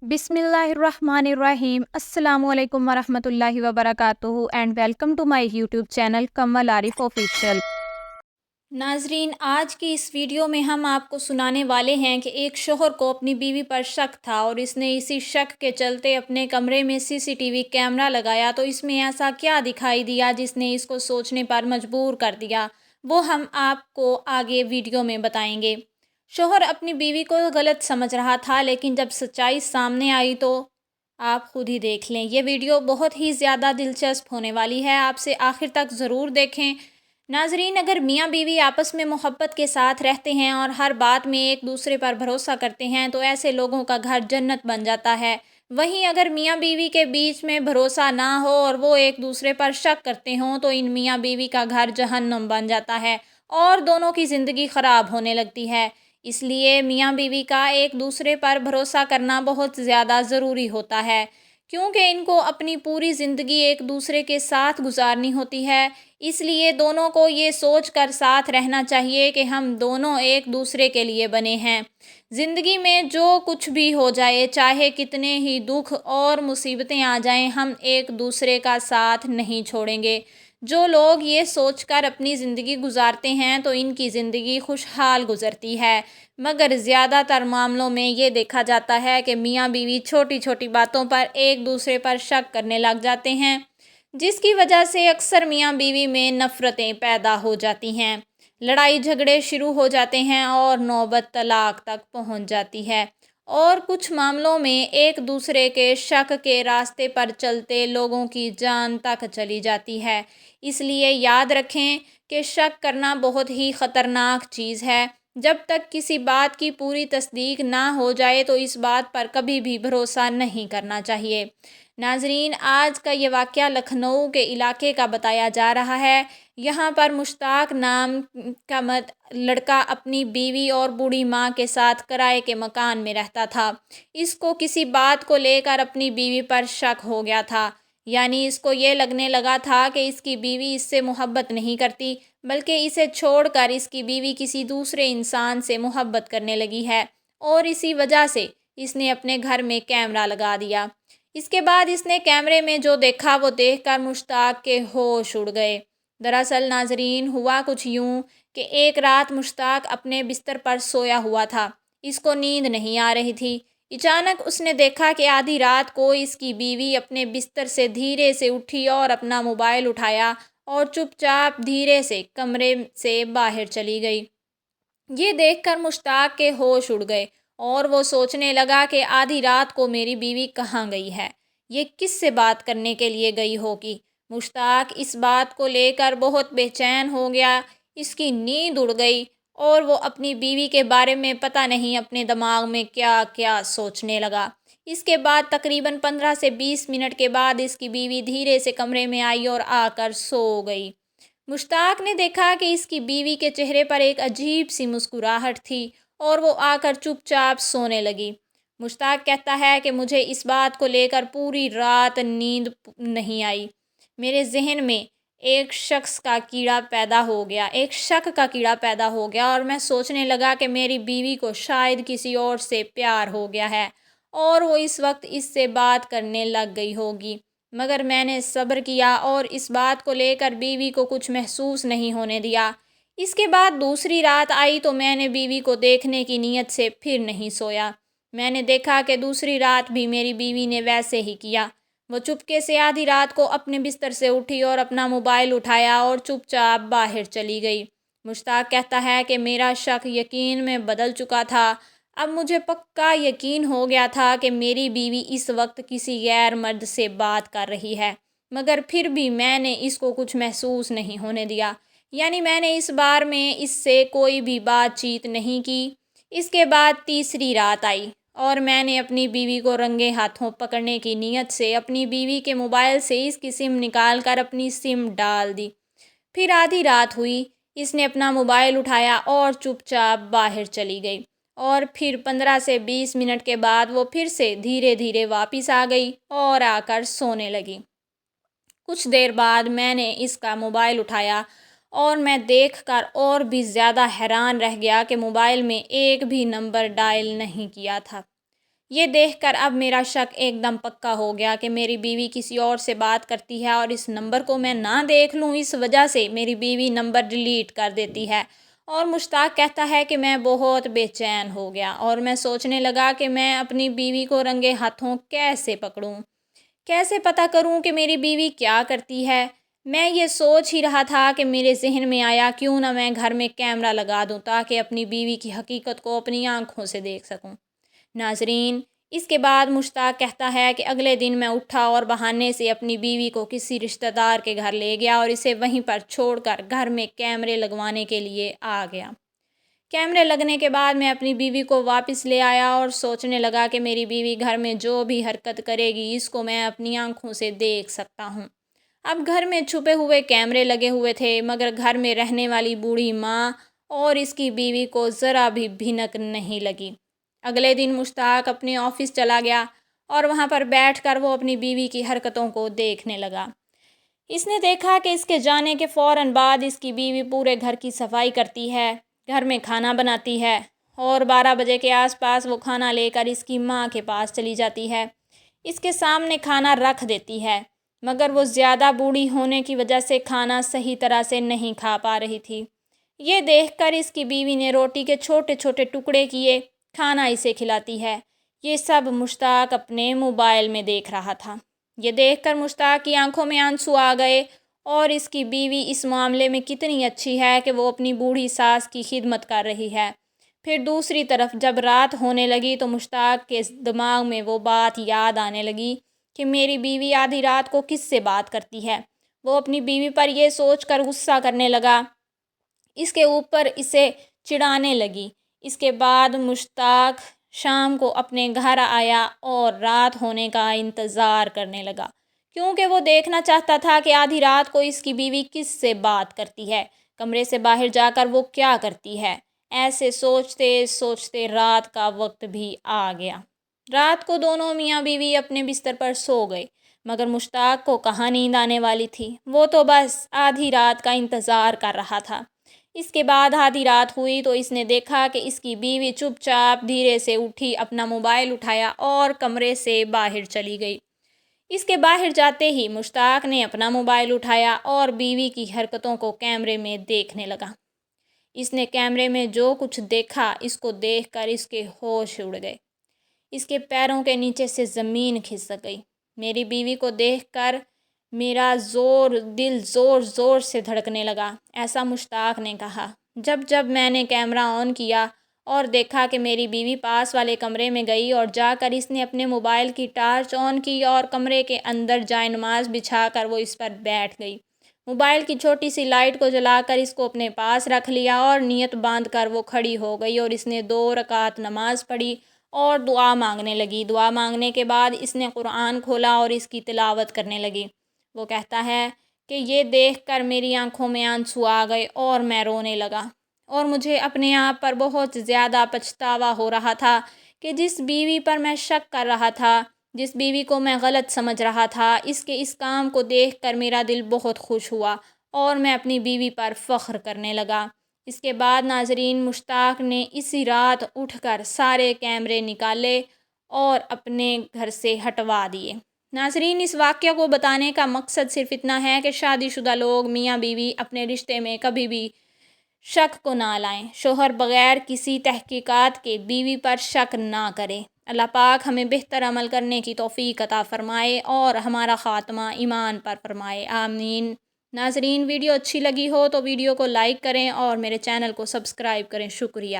बिस्मिल्लाहिर्रहमानिर्रहीम अस्सलामु अलैकुम वरहमतुल्लाहि वबरकातुहू and welcome to my YouTube channel Kamal Arif official. नाजरीन, आज की इस वीडियो में हम आपको सुनाने वाले हैं कि एक शोहर को अपनी बीवी पर शक था और इसने इसी शक के चलते अपने कमरे में सीसीटीवी कैमरा लगाया। तो इसमें ऐसा क्या दिखाई दिया जिसने इसको सोचने पर मजबूर कर दिया, वो हम आपको आगे वीडियो में बताएंगे। शोहर अपनी बीवी को गलत समझ रहा था, लेकिन जब सच्चाई सामने आई तो आप खुद ही देख लें। ये वीडियो बहुत ही ज़्यादा दिलचस्प होने वाली है, आपसे आखिर तक ज़रूर देखें। नाजरीन, अगर मियाँ बीवी आपस में मोहब्बत के साथ रहते हैं और हर बात में एक दूसरे पर भरोसा करते हैं तो ऐसे लोगों का घर जन्नत बन जाता है। वहीं अगर मियाँ बीवी के बीच में भरोसा ना हो और वो एक दूसरे पर शक करते हों तो इन मियाँ बीवी का घर जहन्नुम बन जाता है और दोनों की ज़िंदगी ख़राब होने लगती है। इसलिए मियाँ बीवी का एक दूसरे पर भरोसा करना बहुत ज़्यादा ज़रूरी होता है, क्योंकि इनको अपनी पूरी ज़िंदगी एक दूसरे के साथ गुजारनी होती है। इसलिए दोनों को ये सोच कर साथ रहना चाहिए कि हम दोनों एक दूसरे के लिए बने हैं। ज़िंदगी में जो कुछ भी हो जाए, चाहे कितने ही दुख और मुसीबतें आ जाएं, हम एक दूसरे का साथ नहीं छोड़ेंगे। जो लोग ये सोचकर अपनी ज़िंदगी गुजारते हैं तो इनकी ज़िंदगी खुशहाल गुजरती है, मगर ज़्यादातर मामलों में ये देखा जाता है कि मियाँ बीवी छोटी छोटी बातों पर एक दूसरे पर शक करने लग जाते हैं, जिसकी वजह से अक्सर मियाँ बीवी में नफ़रतें पैदा हो जाती हैं, लड़ाई झगड़े शुरू हो जाते हैं और नौबत तलाक तक पहुंच जाती है। और कुछ मामलों में एक दूसरे के शक के रास्ते पर चलते लोगों की जान तक चली जाती है। इसलिए याद रखें कि शक करना बहुत ही ख़तरनाक चीज़ है। जब तक किसी बात की पूरी तस्दीक ना हो जाए तो इस बात पर कभी भी भरोसा नहीं करना चाहिए। नाजरीन, आज का ये वाक़या लखनऊ के इलाके का बताया जा रहा है। यहाँ पर मुश्ताक नाम का लड़का अपनी बीवी और बूढ़ी माँ के साथ किराए के मकान में रहता था। इसको किसी बात को लेकर अपनी बीवी पर शक हो गया था, यानी इसको ये लगने लगा था कि इसकी बीवी इससे मोहब्बत नहीं करती, बल्कि इसे छोड़कर इसकी बीवी किसी दूसरे इंसान से मोहब्बत करने लगी है और इसी वजह से इसने अपने घर में कैमरा लगा दिया। इसके बाद इसने कैमरे में जो देखा वो देखकर मुश्ताक के होश उड़ गए। दरअसल नाजरीन, हुआ कुछ यूं कि एक रात मुश्ताक अपने बिस्तर पर सोया हुआ था। इसको नींद नहीं आ रही थी। अचानक उसने देखा कि आधी रात को इसकी बीवी अपने बिस्तर से धीरे से उठी और अपना मोबाइल उठाया और चुपचाप धीरे से कमरे से बाहर चली गई। ये देखकर मुश्ताक के होश उड़ गए और वो सोचने लगा कि आधी रात को मेरी बीवी कहाँ गई है, ये किससे बात करने के लिए गई होगी। मुश्ताक इस बात को लेकर बहुत बेचैन हो गया, इसकी नींद उड़ गई और वो अपनी बीवी के बारे में पता नहीं अपने दिमाग में क्या क्या सोचने लगा। इसके बाद तकरीबन 15 से 20 मिनट के बाद इसकी बीवी धीरे से कमरे में आई और आकर सो गई। मुश्ताक ने देखा कि इसकी बीवी के चेहरे पर एक अजीब सी मुस्कुराहट थी और वो आकर चुपचाप सोने लगी। मुश्ताक कहता है कि मुझे इस बात को लेकर पूरी रात नींद नहीं आई। मेरे जहन में एक शख्स का कीड़ा पैदा हो गया, एक शक का कीड़ा पैदा हो गया और मैं सोचने लगा कि मेरी बीवी को शायद किसी और से प्यार हो गया है और वो इस वक्त इससे बात करने लग गई होगी। मगर मैंने सब्र किया और इस बात को लेकर बीवी को कुछ महसूस नहीं होने दिया। इसके बाद दूसरी रात आई तो मैंने बीवी को देखने की नीयत से फिर नहीं सोया। मैंने देखा कि दूसरी रात भी मेरी बीवी ने वैसे ही किया। वो चुपके से आधी रात को अपने बिस्तर से उठी और अपना मोबाइल उठाया और चुपचाप बाहर चली गई। मुश्ताक कहता है कि मेरा शक यकीन में बदल चुका था। अब मुझे पक्का यकीन हो गया था कि मेरी बीवी इस वक्त किसी गैर मर्द से बात कर रही है, मगर फिर भी मैंने इसको कुछ महसूस नहीं होने दिया, यानी मैंने इस बार में इससे कोई भी बातचीत नहीं की। इसके बाद तीसरी रात आई और मैंने अपनी बीवी को रंगे हाथों पकड़ने की नीयत से अपनी बीवी के मोबाइल से इसकी सिम निकाल कर अपनी सिम डाल दी। फिर आधी रात हुई, इसने अपना मोबाइल उठाया और चुपचाप बाहर चली गई और फिर 15 से 20 मिनट के बाद वो फिर से धीरे धीरे वापस आ गई और आकर सोने लगी। कुछ देर बाद मैंने इसका मोबाइल उठाया और मैं देखकर और भी ज़्यादा हैरान रह गया कि मोबाइल में एक भी नंबर डायल नहीं किया था। یہ دیکھ کر اب میرا شک ایک دم پکا ہو گیا کہ میری بیوی کسی اور سے بات کرتی ہے اور اس نمبر کو میں نہ دیکھ لوں، اس وجہ سے میری بیوی نمبر ڈیلیٹ کر دیتی ہے۔ اور مشتاق کہتا ہے کہ میں بہت بے چین ہو گیا اور میں سوچنے لگا کہ میں اپنی بیوی کو رنگے ہاتھوں کیسے پکڑوں، کیسے پتہ کروں کہ میری بیوی کیا کرتی ہے۔ میں یہ سوچ ہی رہا تھا کہ میرے ذہن میں آیا کیوں نہ میں گھر میں کیمرہ لگا دوں تاکہ اپنی بیوی کی حقیقت کو اپنی آنکھوں سے دیکھ سکوں۔ ناظرین، اس کے بعد مشتاق کہتا ہے کہ اگلے دن میں اٹھا اور بہانے سے اپنی بیوی کو کسی رشتہ دار کے گھر لے گیا اور اسے وہیں پر چھوڑ کر گھر میں کیمرے لگوانے کے لیے آ گیا۔ کیمرے لگنے کے بعد میں اپنی بیوی کو واپس لے آیا اور سوچنے لگا کہ میری بیوی گھر میں جو بھی حرکت کرے گی اس کو میں اپنی آنکھوں سے دیکھ سکتا ہوں۔ اب گھر میں چھپے ہوئے کیمرے لگے ہوئے تھے مگر گھر میں رہنے والی بوڑھی ماں اور اس کی بیوی کو ذرا بھی بھنک نہیں لگی۔ اگلے دن مشتاق اپنے آفس چلا گیا اور وہاں پر بیٹھ کر وہ اپنی بیوی کی حرکتوں کو دیکھنے لگا۔ اس نے دیکھا کہ اس کے جانے کے فوراً بعد اس کی بیوی پورے گھر کی صفائی کرتی ہے، گھر میں کھانا بناتی ہے اور 12 بجے کے آس پاس وہ کھانا لے کر اس کی ماں کے پاس چلی جاتی ہے، اس کے سامنے کھانا رکھ دیتی ہے، مگر وہ زیادہ بوڑھی ہونے کی وجہ سے کھانا صحیح طرح سے نہیں کھا پا رہی تھی۔ یہ دیکھ کر اس کی بیوی نے روٹی کے چھوٹے چھوٹے ٹکڑے کیے، کھانا اسے کھلاتی ہے۔ یہ سب مشتاق اپنے موبائل میں دیکھ رہا تھا۔ یہ دیکھ کر مشتاق کی آنکھوں میں آنسو آ گئے اور اس کی بیوی اس معاملے میں کتنی اچھی ہے کہ وہ اپنی بوڑھی ساس کی خدمت کر رہی ہے۔ پھر دوسری طرف جب رات ہونے لگی تو مشتاق کے دماغ میں وہ بات یاد آنے لگی کہ میری بیوی آدھی رات کو کس سے بات کرتی ہے۔ وہ اپنی بیوی پر یہ سوچ کر غصہ کرنے لگا، اس کے اوپر اسے چڑھانے لگی۔ اس کے بعد مشتاق شام کو اپنے گھر آیا اور رات ہونے کا انتظار کرنے لگا کیونکہ وہ دیکھنا چاہتا تھا کہ آدھی رات کو اس کی بیوی کس سے بات کرتی ہے، کمرے سے باہر جا کر وہ کیا کرتی ہے۔ ایسے سوچتے سوچتے رات کا وقت بھی آ گیا۔ رات کو دونوں میاں بیوی اپنے بستر پر سو گئے مگر مشتاق کو کہاں نیند آنے والی تھی، وہ تو بس آدھی رات کا انتظار کر رہا تھا۔ اس کے بعد آدھی رات ہوئی تو اس نے دیکھا کہ اس کی بیوی چپ چاپ دھیرے سے اٹھی، اپنا موبائل اٹھایا اور کمرے سے باہر چلی گئی۔ اس کے باہر جاتے ہی مشتاق نے اپنا موبائل اٹھایا اور بیوی کی حرکتوں کو کیمرے میں دیکھنے لگا۔ اس نے کیمرے میں جو کچھ دیکھا اس کو دیکھ کر اس کے ہوش اڑ گئے، اس کے پیروں کے نیچے سے زمین کھسک گئی۔ میری بیوی کو دیکھ کر میرا دل زور زور سے دھڑکنے لگا، ایسا مشتاق نے کہا۔ جب میں نے کیمرہ آن کیا اور دیکھا کہ میری بیوی پاس والے کمرے میں گئی اور جا کر اس نے اپنے موبائل کی ٹارچ آن کی اور کمرے کے اندر جائے نماز بچھا کر وہ اس پر بیٹھ گئی۔ موبائل کی چھوٹی سی لائٹ کو جلا کر اس کو اپنے پاس رکھ لیا اور نیت باندھ کر وہ کھڑی ہو گئی اور اس نے 2 رکعت نماز پڑھی اور دعا مانگنے لگی۔ دعا مانگنے کے بعد اس نے قرآن کھولا اور اس کی تلاوت کرنے لگی۔ وہ کہتا ہے کہ یہ دیکھ کر میری آنکھوں میں آنسو آ گئے اور میں رونے لگا اور مجھے اپنے آپ پر بہت زیادہ پچھتاوا ہو رہا تھا کہ جس بیوی پر میں شک کر رہا تھا، جس بیوی کو میں غلط سمجھ رہا تھا، اس کے اس کام کو دیکھ کر میرا دل بہت خوش ہوا اور میں اپنی بیوی پر فخر کرنے لگا۔ اس کے بعد ناظرین، مشتاق نے اسی رات اٹھ کر سارے کیمرے نکالے اور اپنے گھر سے ہٹوا دیے۔ ناظرین، اس واقعہ کو بتانے کا مقصد صرف اتنا ہے کہ شادی شدہ لوگ میاں بیوی اپنے رشتے میں کبھی بھی شک کو نہ لائیں، شوہر بغیر کسی تحقیقات کے بیوی پر شک نہ کرے۔ اللہ پاک ہمیں بہتر عمل کرنے کی توفیق عطا فرمائے اور ہمارا خاتمہ ایمان پر فرمائے، آمین۔ ناظرین، ویڈیو اچھی لگی ہو تو ویڈیو کو لائک کریں اور میرے چینل کو سبسکرائب کریں، شکریہ۔